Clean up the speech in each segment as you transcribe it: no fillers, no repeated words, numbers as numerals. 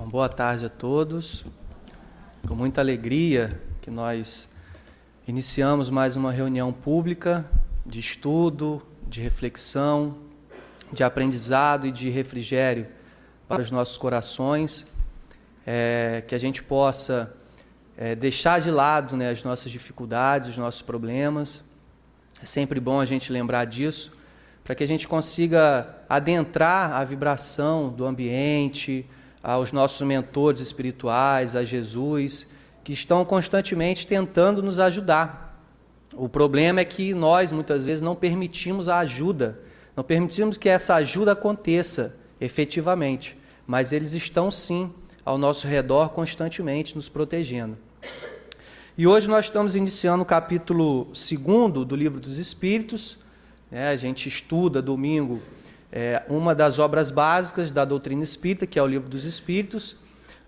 Bom, boa tarde a todos. Com muita alegria que nós iniciamos mais uma reunião pública de estudo, de reflexão, de aprendizado e de refrigério para os nossos corações, que a gente possa deixar de lado, as nossas dificuldades, os nossos problemas. É sempre bom a gente lembrar disso, para que a gente consiga adentrar a vibração do ambiente, aos nossos mentores espirituais, a Jesus, que estão constantemente tentando nos ajudar. O problema é que nós, muitas vezes, não permitimos a ajuda, não permitimos que essa ajuda aconteça efetivamente, mas eles estão, sim, ao nosso redor, constantemente nos protegendo. E hoje nós estamos iniciando o capítulo 2 do Livro dos Espíritos. A gente estuda domingo uma das obras básicas da doutrina espírita, que é o Livro dos Espíritos,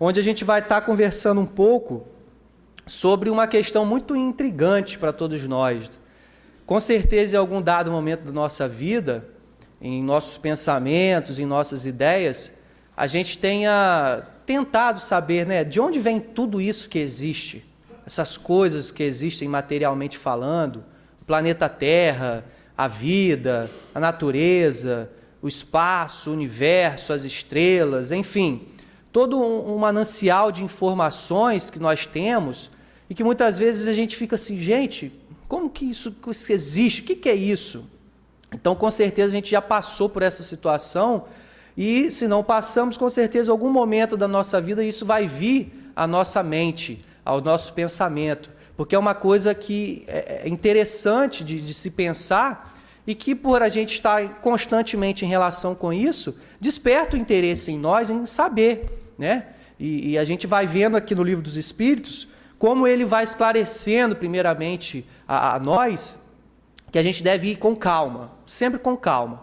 onde a gente vai estar conversando um pouco sobre uma questão muito intrigante para todos nós. Com certeza, em algum dado momento da nossa vida, em nossos pensamentos, em nossas ideias, a gente tenha tentado saber, de onde vem tudo isso que existe, essas coisas que existem materialmente falando, o planeta Terra, a vida, a natureza, o espaço, o universo, as estrelas, enfim, todo um manancial de informações que nós temos e que muitas vezes a gente fica assim, gente, como que isso existe? O que é isso? Então, com certeza, a gente já passou por essa situação e, se não passamos, com certeza, em algum momento da nossa vida, isso vai vir à nossa mente, ao nosso pensamento, porque é uma coisa que é interessante de se pensar e que, por a gente estar constantemente em relação com isso, desperta o interesse em nós em saber, E a gente vai vendo aqui no Livro dos Espíritos como ele vai esclarecendo, primeiramente, a nós, que a gente deve ir com calma, sempre com calma.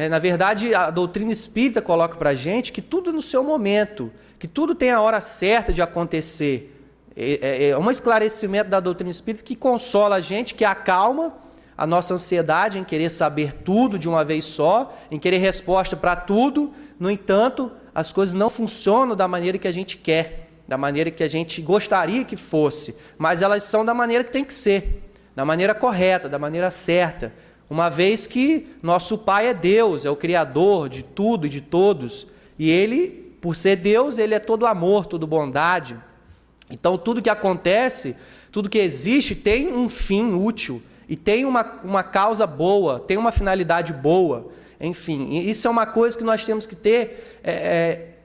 Na verdade, a doutrina espírita coloca para a gente que tudo no seu momento, que tudo tem a hora certa de acontecer. É um esclarecimento da doutrina espírita que consola a gente, que acalma a nossa ansiedade em querer saber tudo de uma vez só, em querer resposta para tudo. No entanto, as coisas não funcionam da maneira que a gente quer, da maneira que a gente gostaria que fosse, mas elas são da maneira que tem que ser, da maneira correta, da maneira certa, uma vez que nosso Pai é Deus, é o Criador de tudo e de todos, e Ele, por ser Deus, Ele é todo amor, toda bondade. Então, tudo que acontece, tudo que existe tem um fim útil e tem uma causa boa, tem uma finalidade boa. Enfim, isso é uma coisa que nós temos que ter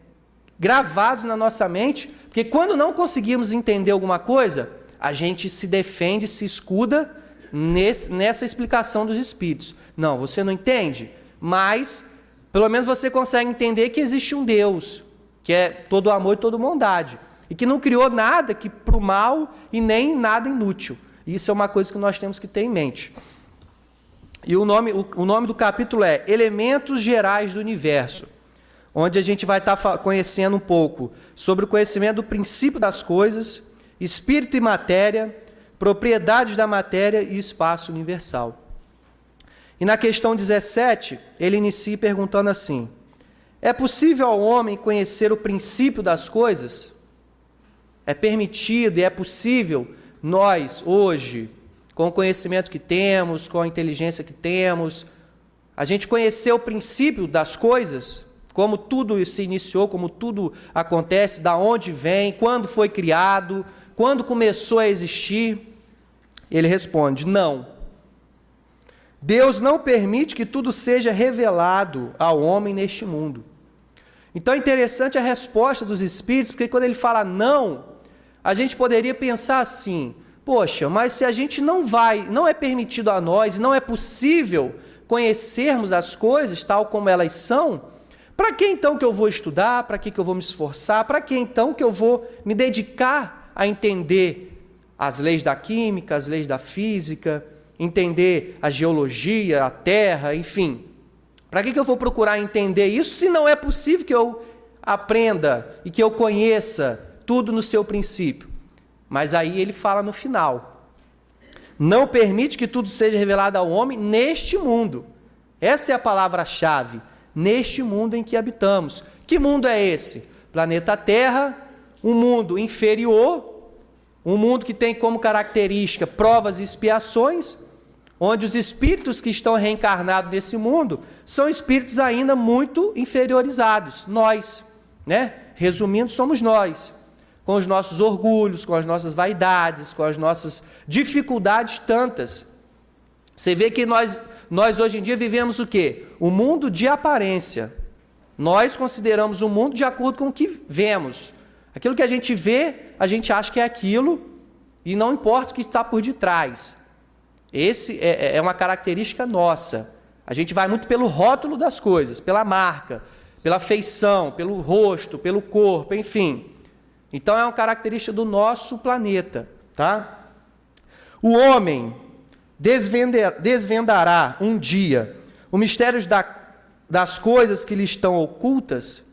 gravados na nossa mente, porque quando não conseguimos entender alguma coisa, a gente se defende, se escuda nessa explicação dos Espíritos. Não, você não entende, mas pelo menos você consegue entender que existe um Deus, que é todo amor e toda bondade, e que não criou nada que para o mal e nem nada inútil. Isso é uma coisa que nós temos que ter em mente. E o nome do capítulo é Elementos Gerais do Universo, onde a gente vai estar conhecendo um pouco sobre o conhecimento do princípio das coisas, espírito e matéria, propriedades da matéria e espaço universal. E na questão 17, ele inicia perguntando assim: é possível ao homem conhecer o princípio das coisas? É permitido e é possível nós, hoje, com o conhecimento que temos, com a inteligência que temos, a gente conhecer o princípio das coisas, como tudo se iniciou, como tudo acontece, da onde vem, quando foi criado, quando começou a existir? Ele responde: não. Deus não permite que tudo seja revelado ao homem neste mundo. Então é interessante a resposta dos Espíritos, porque quando ele fala não, a gente poderia pensar assim: poxa, mas se a gente não é permitido a nós, não é possível conhecermos as coisas tal como elas são, para que então que eu vou estudar? Para que eu vou me esforçar? Para que então que eu vou me dedicar a entender as leis da química, as leis da física, entender a geologia, a terra, enfim? Para que eu vou procurar entender isso se não é possível que eu aprenda e que eu conheça tudo no seu princípio? Mas aí ele fala no final: não permite que tudo seja revelado ao homem neste mundo. Essa é a palavra-chave, neste mundo em que habitamos. Que mundo é esse? planeta Terra, um mundo inferior, um mundo que tem como característica provas e expiações, onde os espíritos que estão reencarnados nesse mundo são espíritos ainda muito inferiorizados, nós, né? Resumindo, somos nós, com os nossos orgulhos, com as nossas vaidades, com as nossas dificuldades tantas. Você vê que nós hoje em dia vivemos o quê? O mundo de aparência. Nós consideramos o mundo de acordo com o que vemos. Aquilo que a gente vê, a gente acha que é aquilo, e não importa o que está por detrás. Esse é uma característica nossa. A gente vai muito pelo rótulo das coisas, pela marca, pela feição, pelo rosto, pelo corpo, enfim. Então é uma característica do nosso planeta, tá? O homem desvendará um dia o mistério das coisas que lhe estão ocultas.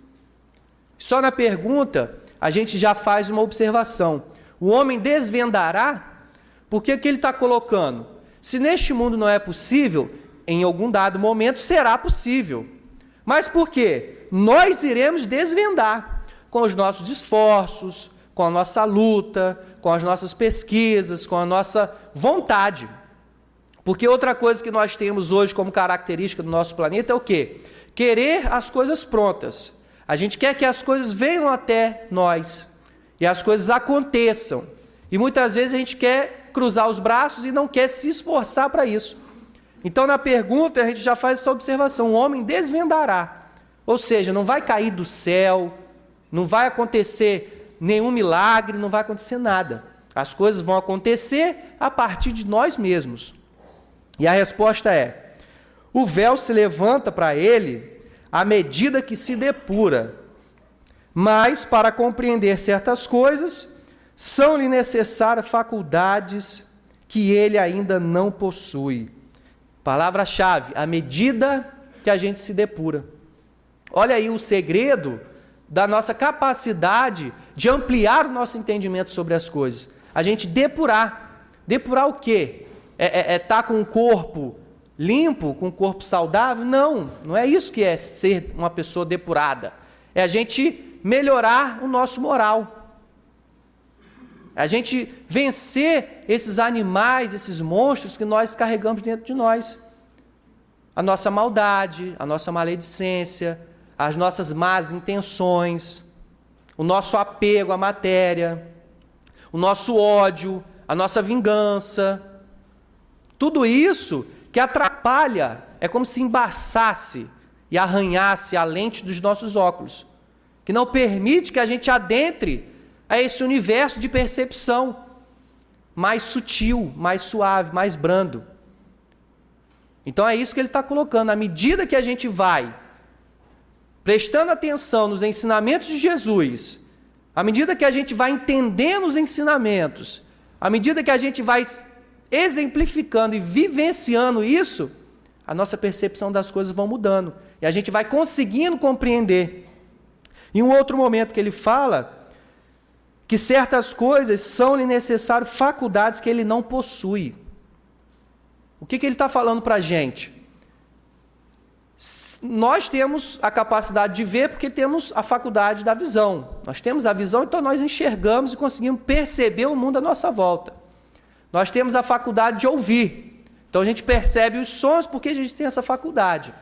Só na pergunta a gente já faz uma observação. O homem desvendará, porque o que ele está colocando? Se neste mundo não é possível, em algum dado momento será possível. Mas por quê? Nós iremos desvendar com os nossos esforços, com a nossa luta, com as nossas pesquisas, com a nossa vontade. Porque outra coisa que nós temos hoje como característica do nosso planeta é o quê? Querer as coisas prontas. A gente quer que as coisas venham até nós e as coisas aconteçam. E muitas vezes a gente quer cruzar os braços e não quer se esforçar para isso. Então, na pergunta, a gente já faz essa observação: o homem desvendará. Ou seja, não vai cair do céu, não vai acontecer nenhum milagre, não vai acontecer nada. As coisas vão acontecer a partir de nós mesmos. E a resposta é: o véu se levanta para ele à medida que se depura. Mas, para compreender certas coisas, são-lhe necessárias faculdades que ele ainda não possui. Palavra-chave: à medida que a gente se depura. Olha aí o segredo da nossa capacidade de ampliar o nosso entendimento sobre as coisas. A gente depurar. Depurar o quê? Tá com o corpo limpo, com o corpo saudável? Não, não é isso que é ser uma pessoa depurada. É a gente melhorar o nosso moral. A gente vencer esses animais, esses monstros que nós carregamos dentro de nós. A nossa maldade, a nossa maledicência, as nossas más intenções, o nosso apego à matéria, o nosso ódio, a nossa vingança. Tudo isso que atrapalha, é como se embaçasse e arranhasse a lente dos nossos óculos, que não permite que a gente adentre a esse universo de percepção mais sutil, mais suave, mais brando. Então é isso que ele está colocando. À medida que a gente vai prestando atenção nos ensinamentos de Jesus, à medida que a gente vai entendendo os ensinamentos, à medida que a gente vai exemplificando e vivenciando isso, a nossa percepção das coisas vai mudando e a gente vai conseguindo compreender. Em um outro momento que ele fala que certas coisas são-lhe necessárias faculdades que ele não possui. O que ele está falando para a gente? Nós temos a capacidade de ver porque temos a faculdade da visão. Nós temos a visão, então nós enxergamos e conseguimos perceber o mundo à nossa volta. Nós temos a faculdade de ouvir. Então a gente percebe os sons porque a gente tem essa faculdade.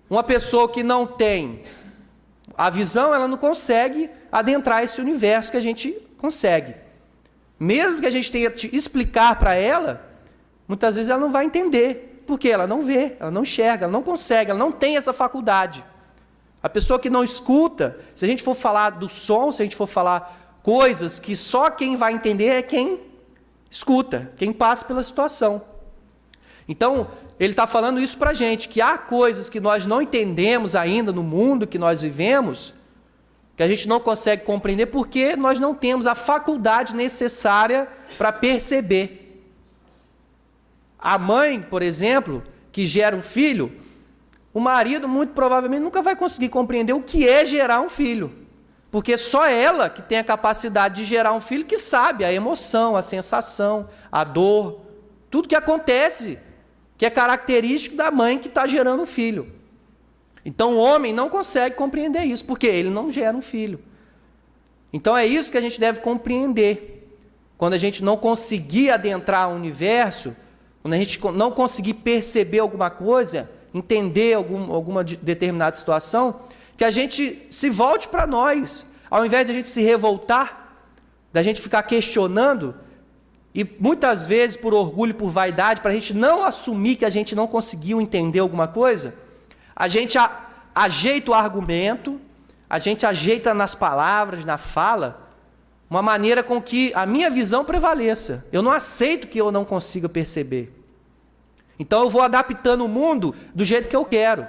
Uma pessoa que não tem a visão, ela não consegue adentrar esse universo que a gente consegue. Mesmo que a gente tenha que explicar para ela, muitas vezes ela não vai entender, porque ela não vê, ela não enxerga, ela não consegue, ela não tem essa faculdade. A pessoa que não escuta, se a gente for falar do som, se a gente for falar coisas que só quem vai entender é quem escuta, quem passa pela situação. Então, ele está falando isso para a gente, que há coisas que nós não entendemos ainda no mundo que nós vivemos, que a gente não consegue compreender porque nós não temos a faculdade necessária para perceber. A mãe, por exemplo, que gera um filho, o marido muito provavelmente nunca vai conseguir compreender o que é gerar um filho, porque só ela que tem a capacidade de gerar um filho que sabe a emoção, a sensação, a dor, tudo que acontece, que é característico da mãe que está gerando um filho. Então o homem não consegue compreender isso, porque ele não gera um filho. Então é isso que a gente deve compreender. Quando a gente não conseguir adentrar o universo, quando a gente não conseguir perceber alguma coisa, entender alguma determinada situação, que a gente se volte para nós, ao invés de a gente se revoltar, da gente ficar questionando, e muitas vezes por orgulho e por vaidade, para a gente não assumir que a gente não conseguiu entender alguma coisa, a gente ajeita o argumento, a gente ajeita nas palavras, na fala, uma maneira com que a minha visão prevaleça. Eu não aceito que eu não consiga perceber. Então eu vou adaptando o mundo do jeito que eu quero.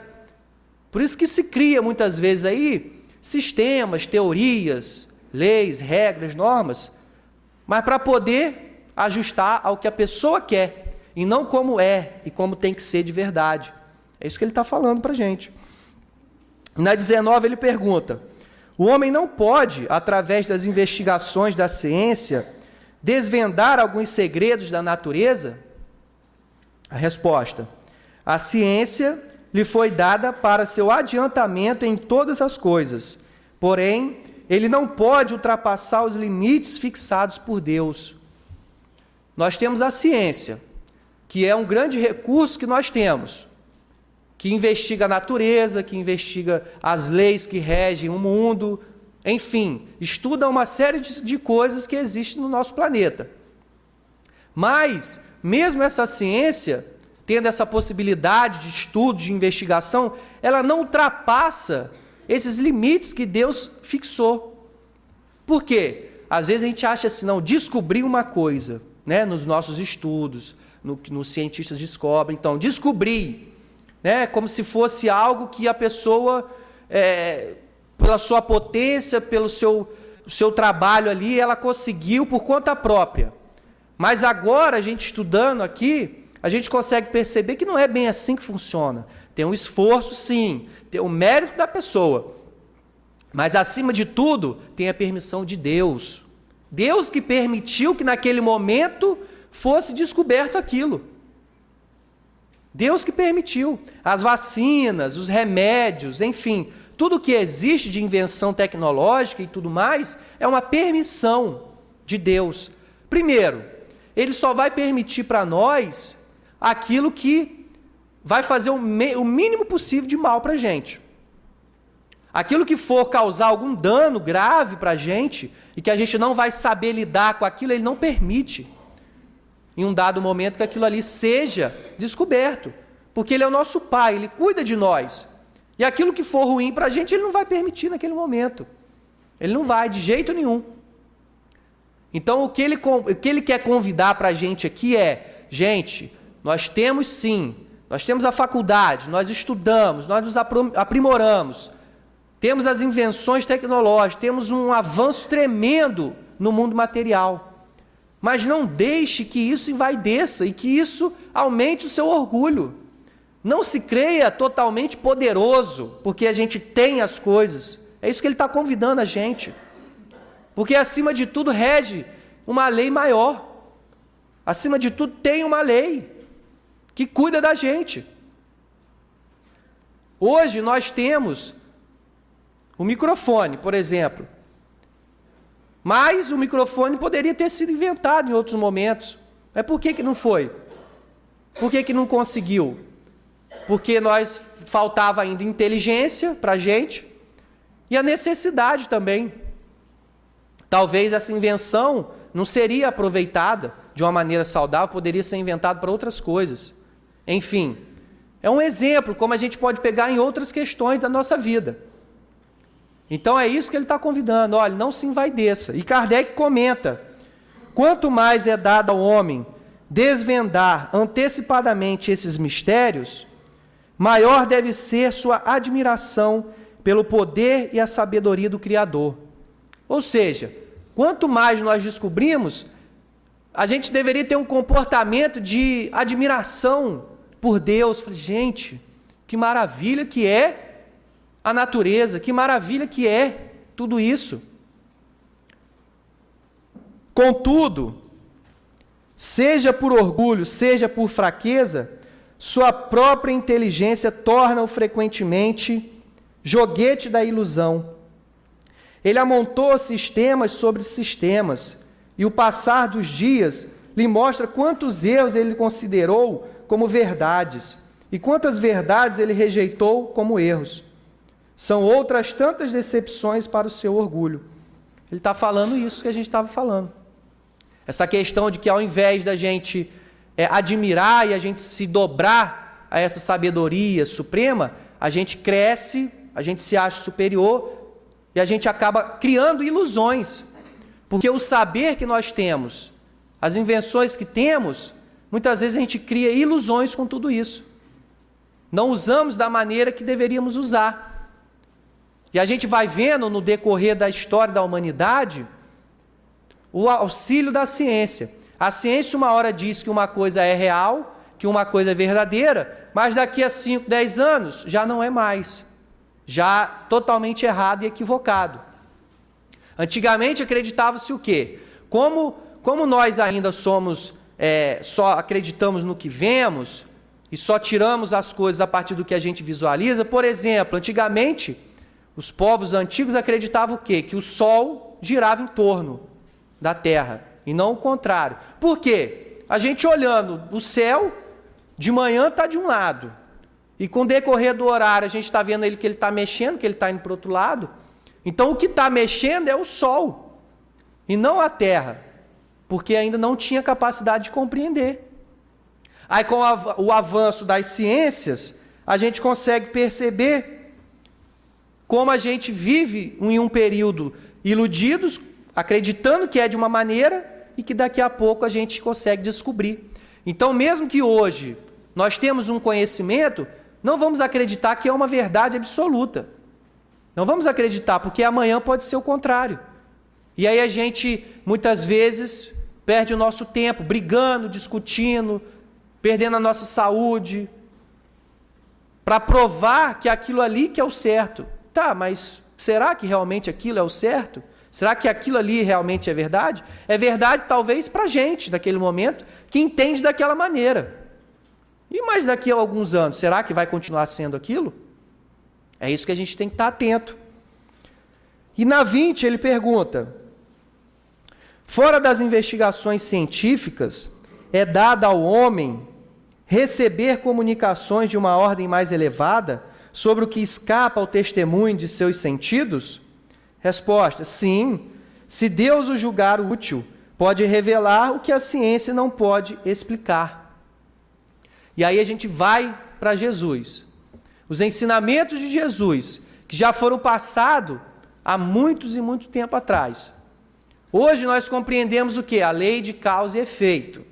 Por isso que se cria muitas vezes aí sistemas, teorias, leis, regras, normas, mas para poder ajustar ao que a pessoa quer, e não como é e como tem que ser de verdade. É isso que ele está falando para a gente. Na 19 ele pergunta: o homem não pode, através das investigações da ciência, desvendar alguns segredos da natureza? A resposta: a ciência lhe foi dada para seu adiantamento em todas as coisas, porém, ele não pode ultrapassar os limites fixados por Deus. Nós temos a ciência, que é um grande recurso que nós temos, que investiga a natureza, que investiga as leis que regem o mundo, enfim, estuda uma série de coisas que existem no nosso planeta. Mas, mesmo essa ciência, tendo essa possibilidade de estudo, de investigação, ela não ultrapassa esses limites que Deus fixou. Por quê? Às vezes a gente acha assim, não, descobrir uma coisa, né, nos nossos estudos, no que os cientistas descobrem, então, descobrir, né, como se fosse algo que a pessoa, pela sua potência, pelo seu trabalho ali, ela conseguiu por conta própria. Mas agora, a gente estudando aqui, a gente consegue perceber que não é bem assim que funciona. Tem um esforço, sim, tem o mérito da pessoa, mas, acima de tudo, tem a permissão de Deus. Deus que permitiu que naquele momento fosse descoberto aquilo. Deus que permitiu. As vacinas, os remédios, enfim, tudo que existe de invenção tecnológica e tudo mais, é uma permissão de Deus. Primeiro, Ele só vai permitir para nós aquilo que vai fazer o mínimo possível de mal para a gente. Aquilo que for causar algum dano grave para a gente, e que a gente não vai saber lidar com aquilo, Ele não permite, em um dado momento, que aquilo ali seja descoberto. Porque Ele é o nosso Pai, Ele cuida de nós. E aquilo que for ruim para a gente, Ele não vai permitir naquele momento. Ele não vai, de jeito nenhum. Então, o que Ele quer convidar para a gente aqui é, gente, nós temos sim, nós temos a faculdade, nós estudamos, nós nos aprimoramos, temos as invenções tecnológicas, temos um avanço tremendo no mundo material. Mas não deixe que isso envaideça e que isso aumente o seu orgulho. Não se creia totalmente poderoso, porque a gente tem as coisas. É isso que Ele está convidando a gente. Porque acima de tudo rege uma lei maior. Acima de tudo tem uma lei que cuida da gente. Hoje nós temos o microfone, por exemplo. Mas o microfone poderia ter sido inventado em outros momentos. Mas por que não foi? Por que não conseguiu? Porque faltava ainda inteligência para a gente e a necessidade também. Talvez essa invenção não seria aproveitada de uma maneira saudável, poderia ser inventada para outras coisas. Enfim, é um exemplo como a gente pode pegar em outras questões da nossa vida. Então é isso que ele está convidando, olha, não se envaideça. E Kardec comenta, quanto mais é dado ao homem desvendar antecipadamente esses mistérios, maior deve ser sua admiração pelo poder e a sabedoria do Criador. Ou seja, quanto mais nós descobrimos, a gente deveria ter um comportamento de admiração por Deus. Gente, que maravilha que é a natureza, que maravilha que é tudo isso. Contudo, seja por orgulho, seja por fraqueza, Sua própria inteligência torna-o frequentemente joguete da ilusão. Ele amontoa sistemas sobre sistemas, e o passar dos dias lhe mostra quantos erros ele considerou como verdades, e quantas verdades ele rejeitou como erros. São outras tantas decepções para o seu orgulho. Ele está falando isso que a gente estava falando. Essa questão de que ao invés da gente admirar e a gente se dobrar a essa sabedoria suprema, a gente cresce, a gente se acha superior e a gente acaba criando ilusões. Porque o saber que nós temos, as invenções que temos, muitas vezes a gente cria ilusões com tudo isso. Não usamos da maneira que deveríamos usar. E a gente vai vendo no decorrer da história da humanidade o auxílio da ciência. A ciência uma hora diz que uma coisa é real, que uma coisa é verdadeira, mas daqui a 5, 10 anos já não é mais. Já totalmente errado e equivocado. Antigamente acreditava-se o quê? Como nós ainda somos, só acreditamos no que vemos e só tiramos as coisas a partir do que a gente visualiza, por exemplo, antigamente os povos antigos acreditavam o quê? Que o Sol girava em torno da Terra, e não o contrário. Por quê? A gente olhando o céu, de manhã está de um lado, e com o decorrer do horário a gente está vendo que ele está mexendo, que ele está indo para o outro lado. Então o que está mexendo é o Sol, e não a Terra, porque ainda não tinha capacidade de compreender. Aí com o avanço das ciências, a gente consegue perceber como a gente vive em um período iludidos, acreditando que é de uma maneira e que daqui a pouco a gente consegue descobrir. Então, mesmo que hoje nós temos um conhecimento, não vamos acreditar que é uma verdade absoluta. Não vamos acreditar, porque amanhã pode ser o contrário. E aí a gente, muitas vezes, perde o nosso tempo brigando, discutindo, perdendo a nossa saúde, para provar que aquilo ali que é o certo. Tá, mas será que realmente aquilo é o certo? Será que aquilo ali realmente é verdade? É verdade talvez para a gente, naquele momento, que entende daquela maneira. E mais daqui a alguns anos, será que vai continuar sendo aquilo? É isso que a gente tem que estar atento. E na 20 ele pergunta: fora das investigações científicas, é dada ao homem receber comunicações de uma ordem mais elevada sobre o que escapa ao testemunho de seus sentidos? Resposta: sim. Se Deus o julgar útil, pode revelar o que a ciência não pode explicar. E aí a gente vai para Jesus. Os ensinamentos de Jesus, que já foram passados há muitos e muito tempo atrás. Hoje nós compreendemos o quê? A lei de causa e efeito.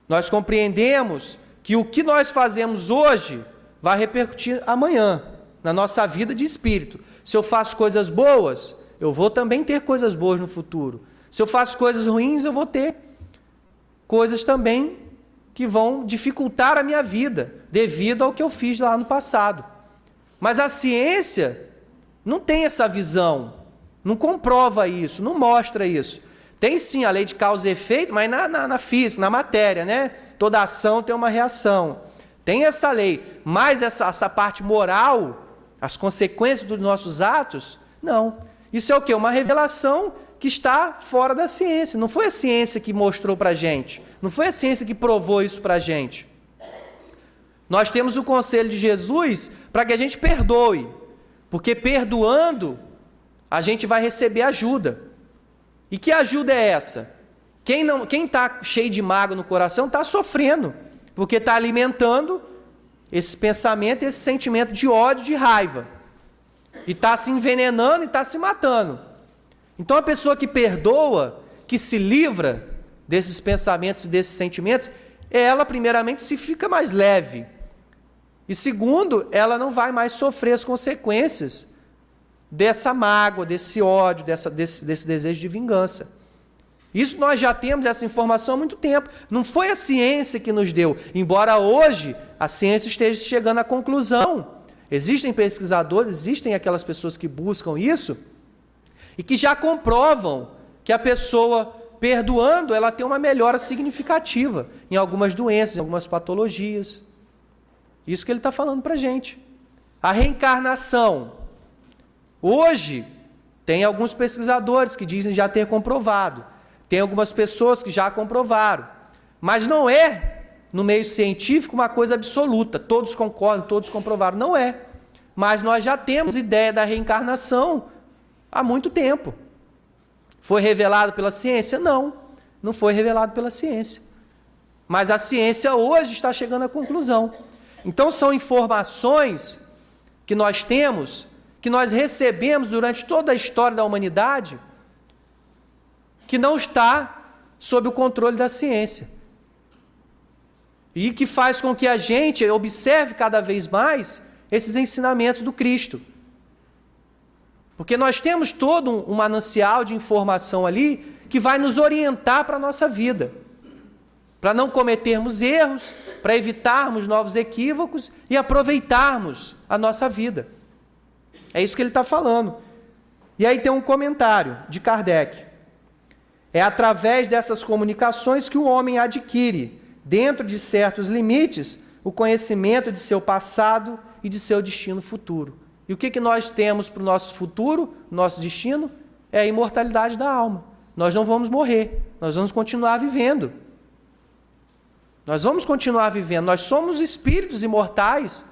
Nós compreendemos que o que nós fazemos hoje vai repercutir amanhã, na nossa vida de espírito. Se eu faço coisas boas, eu vou também ter coisas boas no futuro. Se eu faço coisas ruins, eu vou ter coisas também que vão dificultar a minha vida, devido ao que eu fiz lá no passado. Mas a ciência não tem essa visão, não comprova isso, não mostra isso. Tem sim a lei de causa e efeito, mas na física, na matéria, né? Toda ação tem uma reação. Tem essa lei, mas essa parte moral, as consequências dos nossos atos, não. Isso é o quê? Uma revelação que está fora da ciência. Não foi a ciência que mostrou para a gente. Não foi a ciência que provou isso para a gente. Nós temos o conselho de Jesus para que a gente perdoe. Porque perdoando, a gente vai receber ajuda. E que ajuda é essa? Quem está cheio de mágoa no coração está sofrendo. Porque está alimentando esse pensamento, esse sentimento de ódio, de raiva. E está se envenenando e está se matando. Então a pessoa que perdoa, que se livra desses pensamentos e desses sentimentos, ela primeiramente se fica mais leve. E segundo, ela não vai mais sofrer as consequências dessa mágoa, desse ódio, desse desejo de vingança. Isso nós já temos essa informação há muito tempo. Não foi a ciência que nos deu, embora hoje a ciência esteja chegando à conclusão. Existem pesquisadores, existem aquelas pessoas que buscam isso e que já comprovam que a pessoa, perdoando, ela tem uma melhora significativa em algumas doenças, em algumas patologias. Isso que ele está falando para a gente. A reencarnação. Hoje, tem alguns pesquisadores que dizem já ter comprovado. Tem algumas pessoas que já comprovaram. Mas não é, no meio científico, uma coisa absoluta. Todos concordam, todos comprovaram. Não é. Mas nós já temos ideia da reencarnação há muito tempo. Foi revelado pela ciência? Não, não foi revelado pela ciência. Mas a ciência hoje está chegando à conclusão. Então são informações que nós temos, que nós recebemos durante toda a história da humanidade, que não está sob o controle da ciência. E que faz com que a gente observe cada vez mais esses ensinamentos do Cristo. Porque nós temos todo um manancial de informação ali que vai nos orientar para a nossa vida. Para não cometermos erros, para evitarmos novos equívocos e aproveitarmos a nossa vida. É isso que ele está falando. E aí tem um comentário de Kardec. É através dessas comunicações que o homem adquire, dentro de certos limites, o conhecimento de seu passado e de seu destino futuro. E o que nós temos para o nosso futuro, nosso destino? É a imortalidade da alma. Nós não vamos morrer, nós vamos continuar vivendo. Nós vamos continuar vivendo, nós somos espíritos imortais,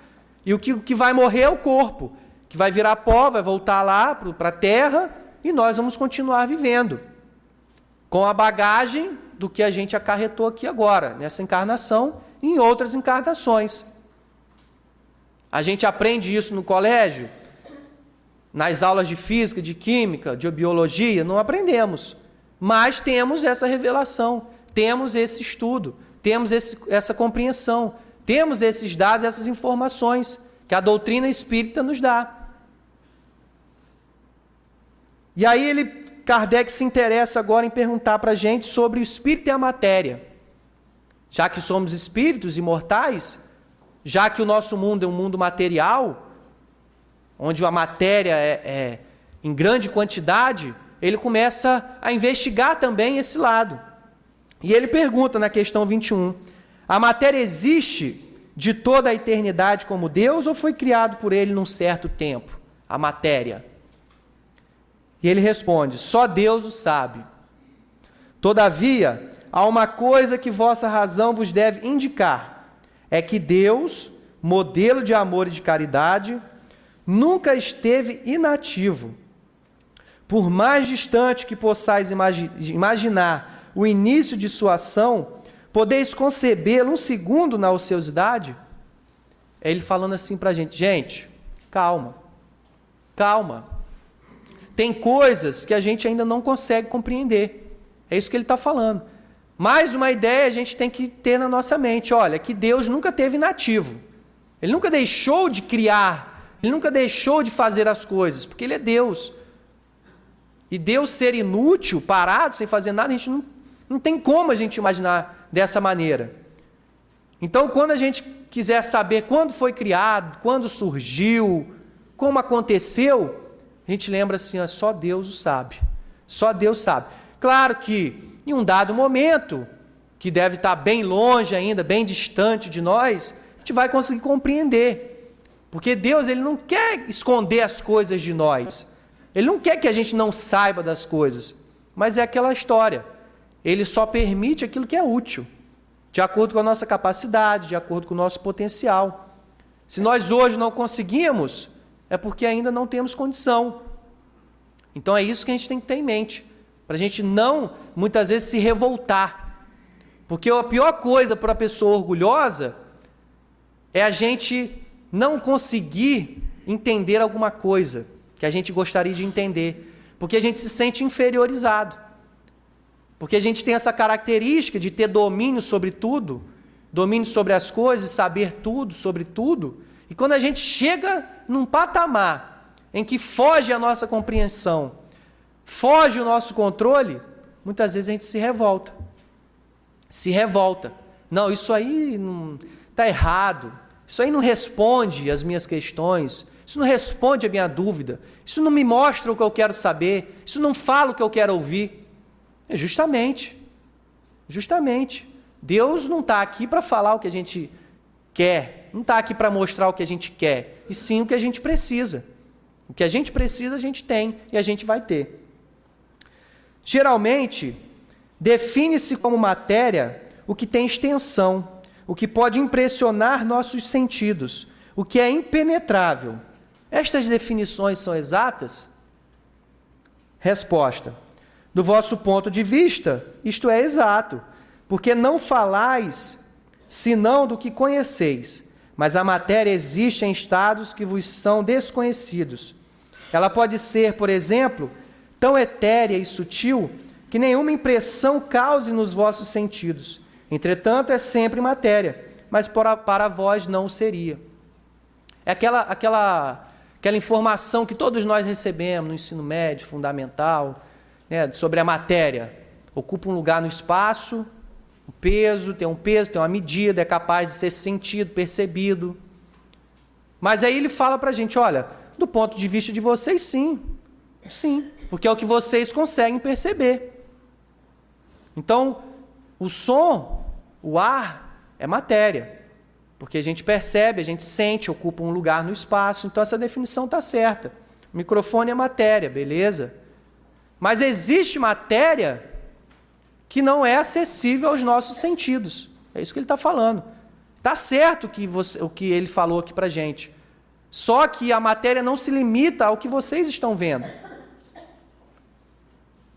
e o que vai morrer é o corpo, que vai virar pó, vai voltar lá para a terra, e nós vamos continuar vivendo, com a bagagem do que a gente acarretou aqui agora, nessa encarnação e em outras encarnações. A gente aprende isso no colégio, nas aulas de física, de química, de biologia, não aprendemos. Mas temos essa revelação, temos esse estudo, temos essa compreensão, temos esses dados, essas informações que a doutrina espírita nos dá. E aí Kardec se interessa agora em perguntar para a gente sobre o espírito e a matéria. Já que somos espíritos imortais, já que o nosso mundo é um mundo material, onde a matéria é em grande quantidade, ele começa a investigar também esse lado. E ele pergunta na questão 21, a matéria existe de toda a eternidade como Deus ou foi criado por ele num certo tempo? A matéria. E ele responde, só Deus o sabe. Todavia, há uma coisa que vossa razão vos deve indicar, é que Deus, modelo de amor e de caridade, nunca esteve inativo. Por mais distante que possais imaginar o início de sua ação, podeis concebê-lo um segundo na ociosidade? É ele falando assim para a gente, calma, calma. Tem coisas que a gente ainda não consegue compreender. É isso que ele está falando. Mais uma ideia a gente tem que ter na nossa mente. Olha, que Deus nunca esteve inativo. Ele nunca deixou de criar. Ele nunca deixou de fazer as coisas, porque Ele é Deus. E Deus ser inútil, parado, sem fazer nada, a gente não tem como a gente imaginar dessa maneira. Então, quando a gente quiser saber quando foi criado, quando surgiu, como aconteceu, a gente lembra assim, só Deus o sabe. Só Deus sabe. Claro que em um dado momento, que deve estar bem longe ainda, bem distante de nós, a gente vai conseguir compreender. Porque Deus, Ele não quer esconder as coisas de nós. Ele não quer que a gente não saiba das coisas. Mas é aquela história. Ele só permite aquilo que é útil, de acordo com a nossa capacidade, de acordo com o nosso potencial. Se nós hoje não conseguimos, é porque ainda não temos condição. Então é isso que a gente tem que ter em mente, para a gente não, muitas vezes, se revoltar. Porque a pior coisa para a pessoa orgulhosa é a gente não conseguir entender alguma coisa que a gente gostaria de entender, porque a gente se sente inferiorizado. Porque a gente tem essa característica de ter domínio sobre tudo, domínio sobre as coisas, saber tudo sobre tudo. E quando a gente chega num patamar em que foge a nossa compreensão, foge o nosso controle, muitas vezes a gente se revolta. Se revolta. Não, isso aí está errado. Isso aí não responde às minhas questões. Isso não responde à minha dúvida. Isso não me mostra o que eu quero saber. Isso não fala o que eu quero ouvir. Justamente. Deus não está aqui para falar o que a gente quer. Não está aqui para mostrar o que a gente quer, e sim o que a gente precisa. O que a gente precisa, a gente tem e a gente vai ter. Geralmente, define-se como matéria o que tem extensão, o que pode impressionar nossos sentidos, o que é impenetrável. Estas definições são exatas? Resposta: do vosso ponto de vista, isto é exato, porque não falais senão do que conheceis, mas a matéria existe em estados que vos são desconhecidos. Ela pode ser, por exemplo, tão etérea e sutil que nenhuma impressão cause nos vossos sentidos. Entretanto, é sempre matéria, mas para vós não seria. É aquela informação que todos nós recebemos no ensino médio, fundamental, né, sobre a matéria. Ocupa um lugar no espaço, o peso, tem uma medida, é capaz de ser sentido, percebido. Mas aí ele fala para a gente, olha, do ponto de vista de vocês, sim, porque é o que vocês conseguem perceber. Então, o som, o ar, é matéria, porque a gente percebe, a gente sente, ocupa um lugar no espaço, então essa definição está certa. O microfone é matéria, beleza? Mas existe matéria que não é acessível aos nossos sentidos. É isso que ele está falando. Está certo o que ele falou aqui para a gente. Só que a matéria não se limita ao que vocês estão vendo.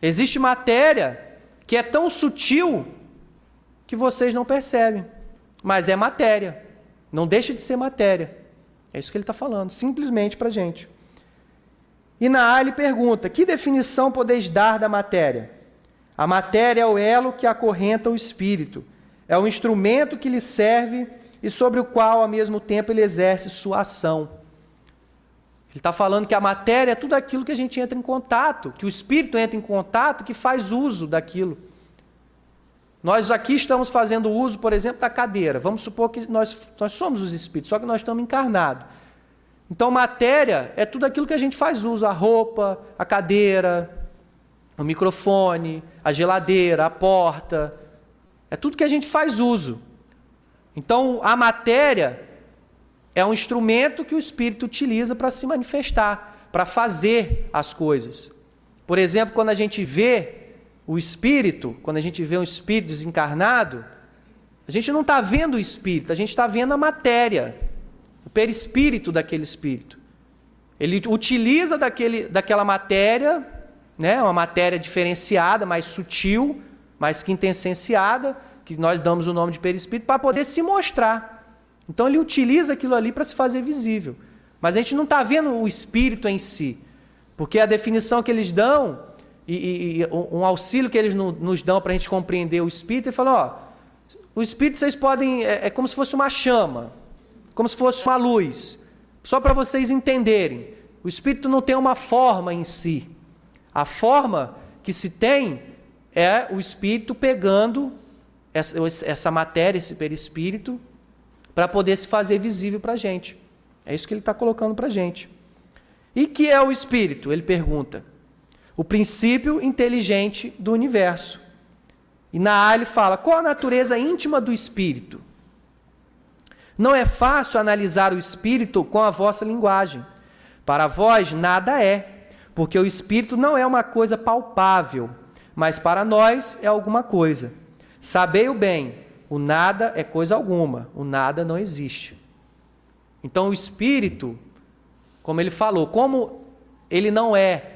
Existe matéria que é tão sutil que vocês não percebem. Mas é matéria. Não deixa de ser matéria. É isso que ele está falando, simplesmente para a gente. E na A ele pergunta, que definição podeis dar da matéria? A matéria é o elo que acorrenta o espírito. É o instrumento que lhe serve e sobre o qual, ao mesmo tempo, ele exerce sua ação. Ele está falando que a matéria é tudo aquilo que a gente entra em contato, que o espírito entra em contato, que faz uso daquilo. Nós aqui estamos fazendo uso, por exemplo, da cadeira. Vamos supor que nós somos os espíritos, só que nós estamos encarnados. Então, matéria é tudo aquilo que a gente faz uso, a roupa, a cadeira, o microfone, a geladeira, a porta. É tudo que a gente faz uso. Então, a matéria é um instrumento que o espírito utiliza para se manifestar, para fazer as coisas. Por exemplo, quando a gente vê o espírito, quando a gente vê um espírito desencarnado, a gente não está vendo o espírito, a gente está vendo a matéria, o perispírito daquele espírito. Ele utiliza daquela matéria, né, uma matéria diferenciada, mais sutil, mais quintessenciada, que nós damos o nome de perispírito, para poder se mostrar. Então ele utiliza aquilo ali para se fazer visível. Mas a gente não está vendo o espírito em si, porque a definição que eles dão, e um auxílio que eles nos dão para a gente compreender o espírito, ele fala, o espírito vocês podem, é como se fosse uma chama, como se fosse uma luz, só para vocês entenderem. O espírito não tem uma forma em si. A forma que se tem é o espírito pegando essa matéria, esse perispírito, para poder se fazer visível para a gente. É isso que ele está colocando para a gente. E que é o espírito? Ele pergunta. O princípio inteligente do universo. E na A ele fala, qual a natureza íntima do espírito? Não é fácil analisar o espírito com a vossa linguagem. Para vós, nada é, porque o espírito não é uma coisa palpável, mas para nós é alguma coisa. Sabei o bem, o nada é coisa alguma, o nada não existe. Então o espírito, como ele falou, como ele não é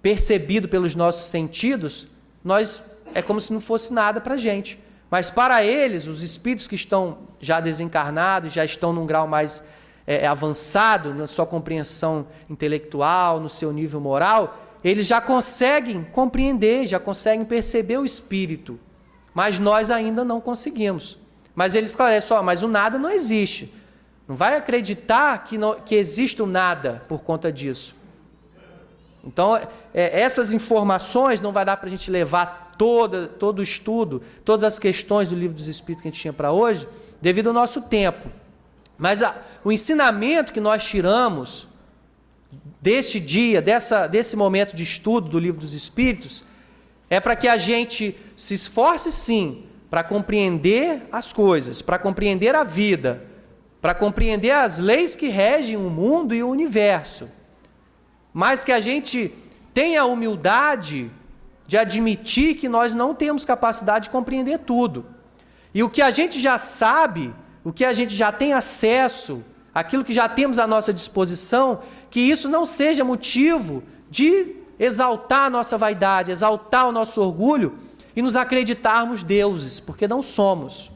percebido pelos nossos sentidos, é como se não fosse nada para a gente. Mas para eles, os espíritos que estão já desencarnados, já estão num grau mais avançado na sua compreensão intelectual, no seu nível moral, eles já conseguem compreender, já conseguem perceber o espírito. Mas nós ainda não conseguimos. Mas ele esclarece, mas o nada não existe. Não vai acreditar que existe o nada por conta disso. Então, essas informações não vai dar para a gente levar todo o estudo, todas as questões do Livro dos Espíritos que a gente tinha para hoje, devido ao nosso tempo. Mas o ensinamento que nós tiramos deste dia, desse momento de estudo do Livro dos Espíritos, é para que a gente se esforce sim para compreender as coisas, para compreender a vida, para compreender as leis que regem o mundo e o universo, mas que a gente tenha a humildade de admitir que nós não temos capacidade de compreender tudo. E o que a gente já sabe, o que a gente já tem acesso, aquilo que já temos à nossa disposição, que isso não seja motivo de exaltar a nossa vaidade, exaltar o nosso orgulho e nos acreditarmos deuses, porque não somos.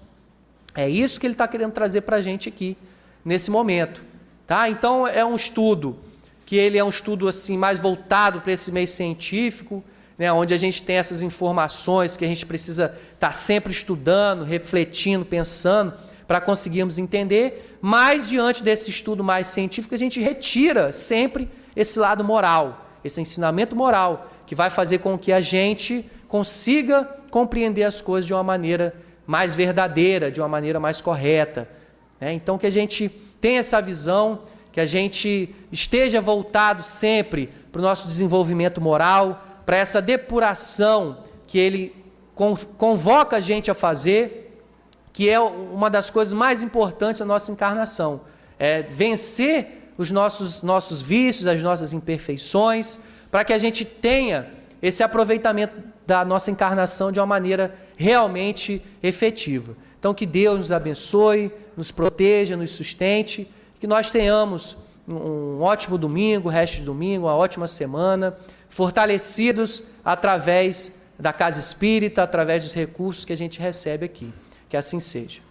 É isso que ele está querendo trazer para a gente aqui, nesse momento. Tá? Então, é um estudo, que ele é um estudo assim, mais voltado para esse meio científico, né, onde a gente tem essas informações que a gente precisa estar sempre estudando, refletindo, pensando, para conseguirmos entender, mas diante desse estudo mais científico, a gente retira sempre esse lado moral, esse ensinamento moral, que vai fazer com que a gente consiga compreender as coisas de uma maneira mais verdadeira, de uma maneira mais correta. Né? Então, que a gente tenha essa visão, que a gente esteja voltado sempre para o nosso desenvolvimento moral, para essa depuração que ele convoca a gente a fazer, que é uma das coisas mais importantes da nossa encarnação. É vencer os nossos vícios, as nossas imperfeições, para que a gente tenha esse aproveitamento da nossa encarnação de uma maneira realmente efetiva. Então, que Deus nos abençoe, nos proteja, nos sustente, que nós tenhamos um ótimo domingo, resto de domingo, uma ótima semana, fortalecidos através da Casa Espírita, através dos recursos que a gente recebe aqui. Que assim seja.